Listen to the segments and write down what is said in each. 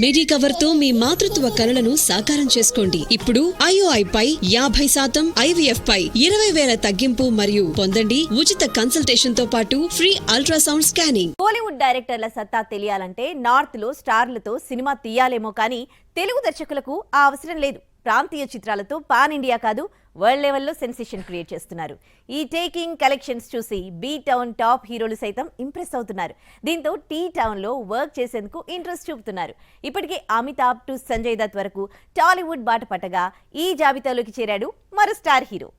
మిడి cover తో మీ మాతృత్వ కలలను సాకారం చేసుకోండి. ఇప్పుడు IOI పై 50% IVF పై 20,000 తగ్గింపు మరియు పొందండి ఉచిత కన్సల్టేషన్ తో పాటు ఫ్రీ అల్ట్రాసౌండ్ స్కానింగ్. బాలీవుడ్ డైరెక్టర్ల సత్తా తెలియాలంటే నార్త్ లో స్టార్లతో సినిమా తీయాలేమో కానీ తెలుగు దర్శకులకు ఆ అవసరం లేదు. ప్రాంతీయ చిత్రాలతో పాన్ ఇండియా కాదు వరల్డ్ లెవెల్లో సెన్సేషన్ క్రియేట్ చేస్తున్నారు. ఈ టేకింగ్ కలెక్షన్స్ చూసి బీ టౌన్ టాప్ హీరోలు సైతం ఇంప్రెస్ అవుతున్నారు. దీంతో టీ టౌన్ లో వర్క్ చేసేందుకు ఇంట్రెస్ట్ చూపుతున్నారు. ఇప్పటికే అమితాబ్ టు సంజయ్ దత్ వరకు టాలీవుడ్ బాట పట్టగా ఈ జాబితాలోకి చేరాడు మరో స్టార్ హీరో.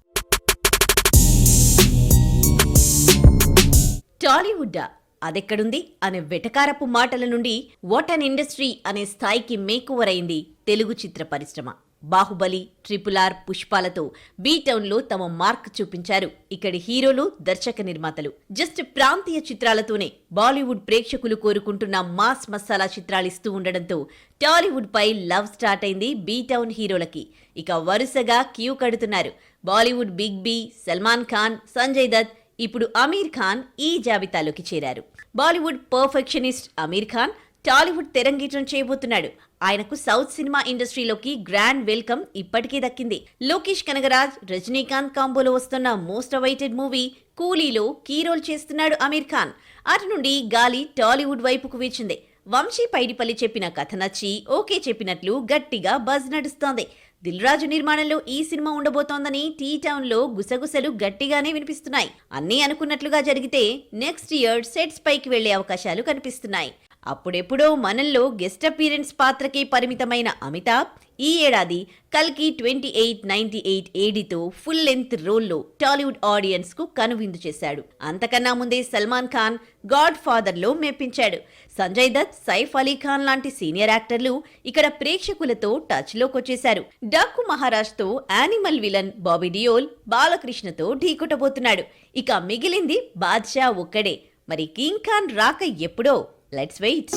టాలీవుడ్ అదెక్కడుంది అనే వెటకారపు మాటల నుండి వాట్ అన్ ఇండస్ట్రీ అనే స్థాయికి మేకువర్ అయింది తెలుగు చిత్ర పరిశ్రమ. బాహుబలి, RRR, పుష్పాలతో బీ టౌన్ లో తమ మార్క్ చూపించారు ఇక్కడి హీరోలు, దర్శక నిర్మాతలు. జస్ట్ ప్రాంతీయ చిత్రాలతోనే బాలీవుడ్ ప్రేక్షకులు కోరుకుంటున్న మాస్ మసాలా చిత్రాలిస్తూ ఉండడంతో టాలీవుడ్ పై లవ్ స్టార్ట్ అయింది బీ టౌన్ హీరోలకి. ఇక వరుసగా క్యూ కడుతున్నారు. బాలీవుడ్ బిగ్ బీ, సల్మాన్ ఖాన్, సంజయ్ దత్, ఇప్పుడు అమీర్ ఖాన్ ఈ జాబితాలోకి చేరారు. బాలీవుడ్ పర్ఫెక్షనిస్ట్ అమీర్ ఖాన్ టాలీవుడ్ తెరంగేట్రం చేయబోతున్నాడు. ఆయనకు సౌత్ సినిమా ఇండస్ట్రీలోకి గ్రాండ్ వెల్కమ్ ఇప్పటికే దక్కింది. లోకేష్ కనగరాజ్, రజనీకాంత్ కాంబోలో వస్తున్న మోస్ట్ అవైటెడ్ మూవీ కూలీలో కీ రోల్ చేస్తున్నాడు అమీర్ ఖాన్. అటు నుండి గాలి టాలీవుడ్ వైపుకు వీచింది. వంశీ పైడిపల్లి చెప్పిన కథ నచ్చి ఓకే చెప్పినట్లు గట్టిగా బజ్ నడుస్తోంది. దిల్ రాజు నిర్మాణంలో ఈ సినిమా ఉండబోతోందని టీ టౌన్ లో గుసగుసలు గట్టిగానే వినిపిస్తున్నాయి. అన్నీ అనుకున్నట్లుగా జరిగితే నెక్స్ట్ ఇయర్ సెట్స్ పైకి వెళ్లే అవకాశాలు కనిపిస్తున్నాయి. అప్పుడెప్పుడో మనల్లో గెస్ట్ అపీరెన్స్ పాత్రకే పరిమితమైన అమితాబ్ ఈ ఏడాది కల్కి 2898 ఏడీతో ఫుల్ లెంత్ రోల్లో టాలీవుడ్ ఆడియన్స్ కు కనువిందు చేశాడు. అంతకన్నా ముందే సల్మాన్ ఖాన్ గాడ్ ఫాదర్ లో మెప్పించాడు. సంజయ్ దత్, సైఫ్ అలీ ఖాన్ లాంటి సీనియర్ యాక్టర్లు ఇక్కడ ప్రేక్షకులతో టచ్ లోకొచ్చేశారు. డాకు మహారాజ్ తో యానిమల్ విలన్ బాబీ డియోల్ బాలకృష్ణతో ఢీకొట్టబోతున్నాడు. ఇక మిగిలింది బాద్షా ఒక్కడే. మరి కింగ్ ఖాన్ రాక ఎప్పుడో? Let's wait.